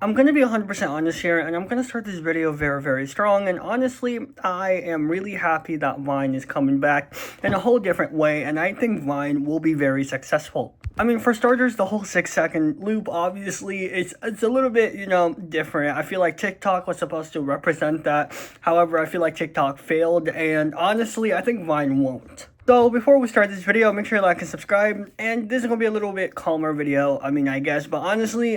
I'm going to be 100% honest here, and I'm going to start this video very, very strong, and honestly, I am really happy that Vine is coming back in a whole different way, and I think Vine will be very successful. I mean, for starters, the whole 6-second loop, obviously, it's a little bit, different. I feel like TikTok was supposed to represent that. However, I feel like TikTok failed, and honestly, I think Vine won't. So before we start this video, make sure you like and subscribe, and this is going to be a little bit calmer video, I guess, but honestly,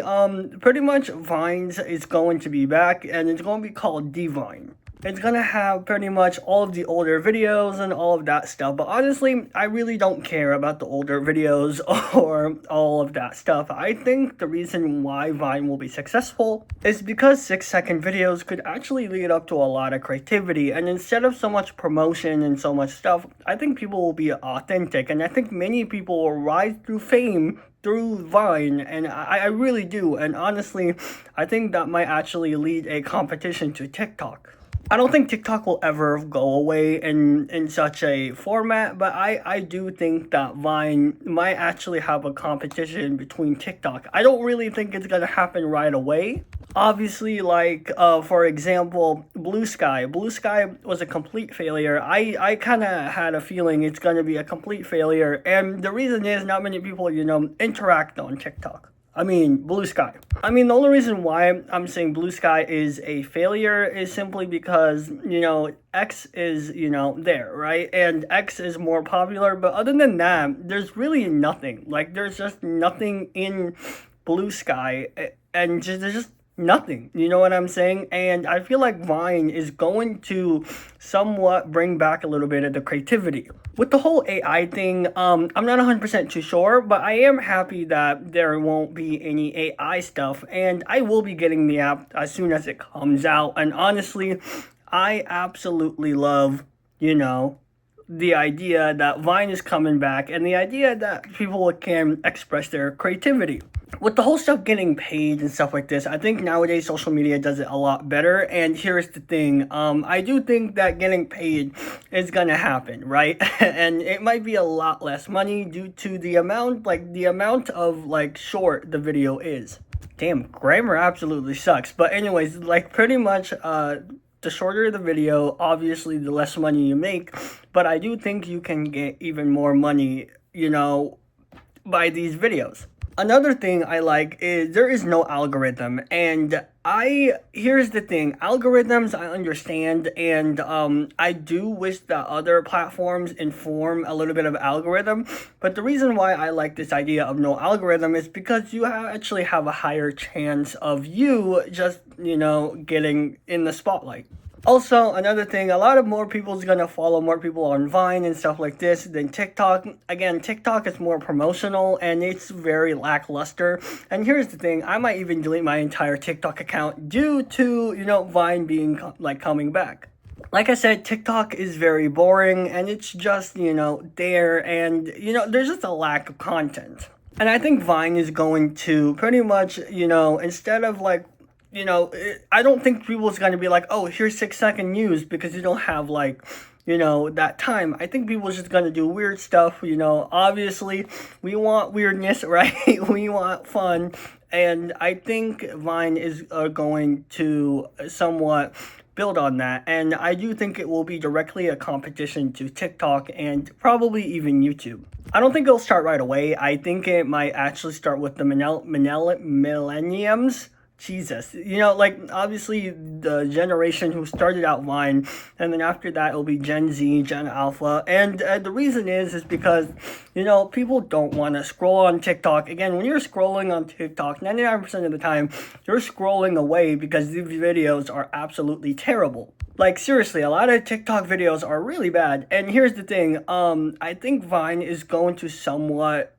pretty much Vines is going to be back, and it's going to be called Divine. It's going to have pretty much all of the older videos and all of that stuff, but honestly, I really don't care about the older videos or all of that stuff. I think the reason why Vine will be successful is because 6-second videos could actually lead up to a lot of creativity, and instead of so much promotion and so much stuff, I think people will be authentic, and I think many people will rise through fame through Vine, and I really do, and honestly, I think that might actually lead a competition to TikTok. I don't think TikTok will ever go away in such a format, but I do think that Vine might actually have a competition between TikTok. I don't really think it's going to happen right away. Obviously, for example, Blue Sky. Blue Sky was a complete failure. I kind of had a feeling it's going to be a complete failure, and the reason is not many people, interact on TikTok. Blue Sky. The only reason why I'm saying Blue Sky is a failure is simply because, X is, there, right? And X is more popular, but other than that, there's really nothing. There's just nothing in Blue Sky, and there's just nothing, you know what I'm saying? And I feel like Vine is going to somewhat bring back a little bit of the creativity. With the whole AI thing, I'm not 100% too sure, but I am happy that there won't be any AI stuff, and I will be getting the app as soon as it comes out. And honestly, I absolutely love, the idea that Vine is coming back and the idea that people can express their creativity. With the whole stuff getting paid and stuff like this, I think nowadays social media does it a lot better. And here's the thing, I do think that getting paid is gonna happen, right? And it might be a lot less money due to the amount of short the video is. Damn, grammar absolutely sucks. But anyways, pretty much, the shorter the video, obviously the less money you make, but I do think you can get even more money, by these videos. Another thing I like is there is no algorithm, and here's the thing, algorithms I understand, and I do wish that other platforms inform a little bit of algorithm, but the reason why I like this idea of no algorithm is because you actually have a higher chance of you just, getting in the spotlight. Also, another thing, a lot of more people is going to follow more people on Vine and stuff like this than TikTok. Again, TikTok is more promotional and it's very lackluster. And here's the thing, I might even delete my entire TikTok account due to, Vine being coming back. Like I said, TikTok is very boring and it's just, there, and, there's just a lack of content. And I think Vine is going to pretty much, instead of I don't think people's going to be like, oh, here's 6-second news, because you don't have that time. I think people's just going to do weird stuff, obviously we want weirdness, right? We want fun, and I think Vine is going to somewhat build on that, and I do think it will be directly a competition to TikTok and probably even YouTube. I don't think it'll start right away. I think it might actually start with the millenniums. Jesus, obviously the generation who started out Vine, and then after that it'll be Gen Z, Gen Alpha, and the reason is because, people don't want to scroll on TikTok. Again, when you're scrolling on TikTok, 99% of the time, you're scrolling away because these videos are absolutely terrible. Seriously, a lot of TikTok videos are really bad, and here's the thing, I think Vine is going to somewhat,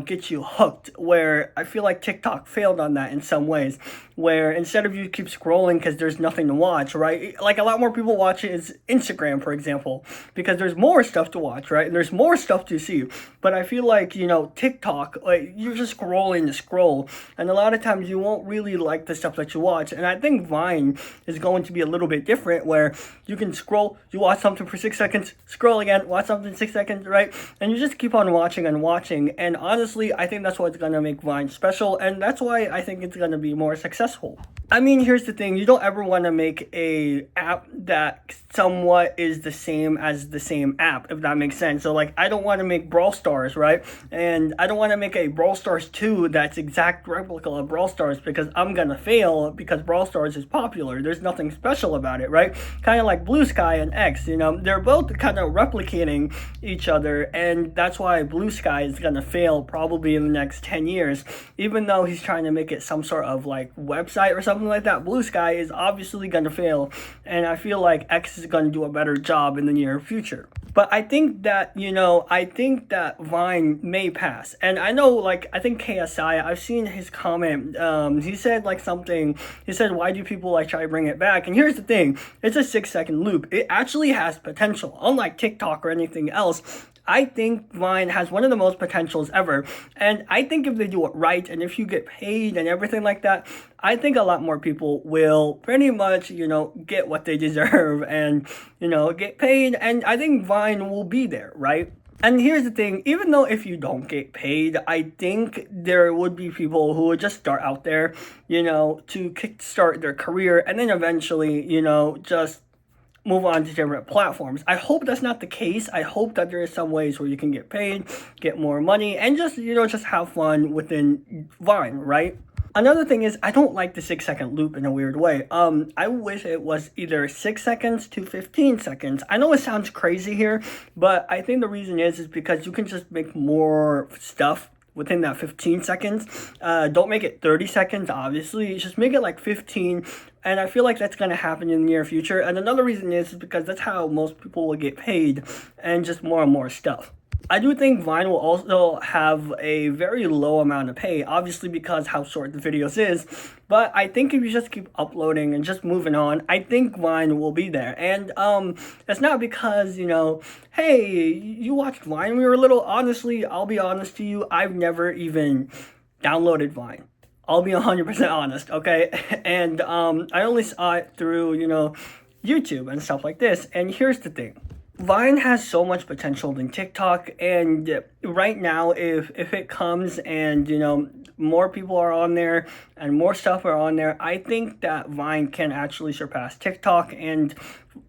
get you hooked, where I feel like TikTok failed on that in some ways, where instead of you keep scrolling because there's nothing to watch, right? A lot more people watch it is Instagram, for example, because there's more stuff to watch, right? And there's more stuff to see. But I feel like, TikTok, you're just scrolling to scroll, and a lot of times you won't really like the stuff that you watch. And I think Vine is going to be a little bit different, where you can scroll, you watch something for 6 seconds, scroll again, watch something 6 seconds, right? And you just keep on watching and watching, and honestly, I think that's what's gonna make Vine special, and that's why I think it's gonna be more successful. I mean, here's the thing, you don't ever want to make a app that somewhat is the same as the same app, if that makes sense. So like, I don't want to make Brawl Stars, right? And I don't want to make a Brawl Stars 2 that's exact replica of Brawl Stars, because I'm gonna fail, because Brawl Stars is popular. There's nothing special about it, right? Kind of like Blue Sky and X, you know, they're both kind of replicating each other, and that's why Blue Sky is gonna fail probably in the next 10 years, even though he's trying to make it some sort of like website or something like that. Blue Sky is obviously gonna fail, and I feel like X is gonna do a better job in the near future. But I think that, you know, I think that Vine may pass. And I know, like, I think KSI, I've seen his comment, he said like something, he said, why do people like try to bring it back? And here's the thing, it's a 6-second loop. It actually has potential, unlike TikTok or anything else. I think Vine has one of the most potentials ever, and I think if they do it right, and if you get paid and everything like that, I think a lot more people will pretty much, you know, get what they deserve and, you know, get paid, and I think Vine will be there, right? And here's the thing, even though if you don't get paid, I think there would be people who would just start out there, you know, to kickstart their career, and then eventually, you know, just move on to different platforms. I hope that's not the case. I hope that there is some ways where you can get paid, get more money, and just, you know, just have fun within Vine, right? Another thing is, I don't like the 6-second loop in a weird way. I wish it was either 6 seconds to 15 seconds. I know it sounds crazy here, but I think the reason is because you can just make more stuff within that 15 seconds. Don't make it 30 seconds, obviously. Just make it like 15. And I feel like that's going to happen in the near future. And another reason is because that's how most people will get paid, and just more and more stuff. I do think Vine will also have a very low amount of pay, obviously because how short the videos is. But I think if you just keep uploading and just moving on, I think Vine will be there. And it's not because, you know, hey, you watched Vine when you were little. Honestly, I'll be honest to you, I've never even downloaded Vine. I'll be 100% honest, okay? And I only saw it through, you know, YouTube and stuff like this. And here's the thing. Vine has so much potential than TikTok, and right now, if it comes and, you know, more people are on there and more stuff are on there, I think that Vine can actually surpass TikTok, and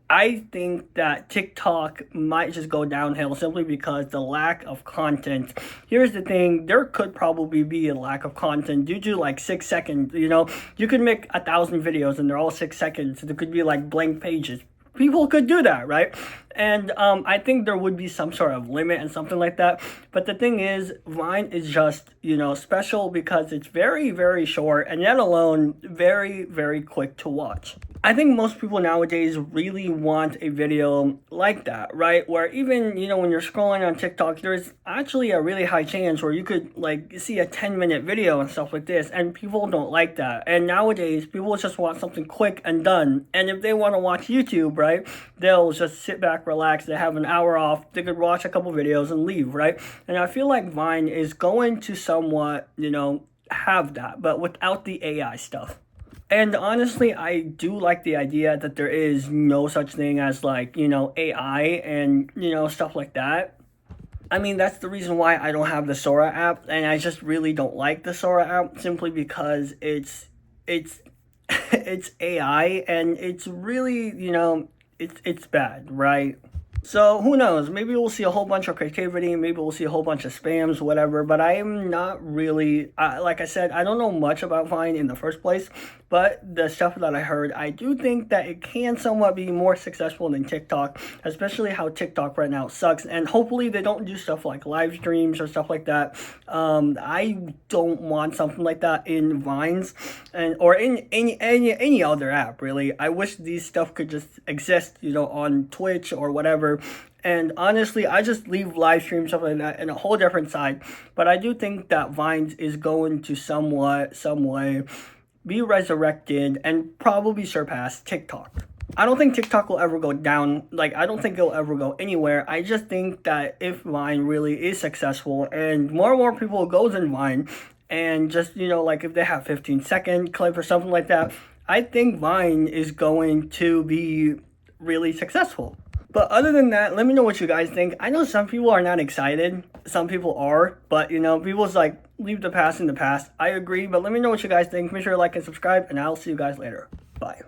I think that TikTok might just go downhill simply because the lack of content. Here's the thing, there could probably be a lack of content due to like 6 seconds, you know, you could make 1,000 videos and they're all 6 seconds, there could be like blank pages. People could do that, right? And I think there would be some sort of limit and something like that. But the thing is, Vine is just, you know, special because it's very, very short, and yet alone, very, very quick to watch. I think most people nowadays really want a video like that, right? Where even, you know, when you're scrolling on TikTok, there's actually a really high chance where you could like see a 10-minute video and stuff like this, and people don't like that. And nowadays, people just want something quick and done. And if they want to watch YouTube, right, they'll just sit back, relax, they have an hour off, they could watch a couple videos and leave, right? And I feel like Vine is going to somewhat, you know, have that, but without the AI stuff. And honestly, I do like the idea that there is no such thing as like, you know, AI and, you know, stuff like that. I mean, that's the reason why I don't have the Sora app, and I just really don't like the Sora app simply because it's it's AI, and it's really, you know, it's bad, right? So who knows, maybe we'll see a whole bunch of creativity, maybe we'll see a whole bunch of spams, whatever, but I am not really, like I said, I don't know much about Vine in the first place, but the stuff that I heard, I do think that it can somewhat be more successful than TikTok, especially how TikTok right now sucks, and hopefully they don't do stuff like live streams or stuff like that. I don't want something like that in Vines, or in any other app, really. I wish these stuff could just exist, you know, on Twitch or whatever. And honestly, I just leave live streams, stuff like that, in a whole different side. But I do think that Vines is going to some way be resurrected and probably surpass TikTok. I don't think TikTok will ever go down. Like, I don't think it'll ever go anywhere. I just think that if Vine really is successful and more people goes in Vine, and just, you know, like if they have 15-second clip or something like that, I think Vine is going to be really successful. But other than that, let me know what you guys think. I know some people are not excited. Some people are. But, you know, people's like, leave the past in the past. I agree. But let me know what you guys think. Make sure to like and subscribe. And I'll see you guys later. Bye.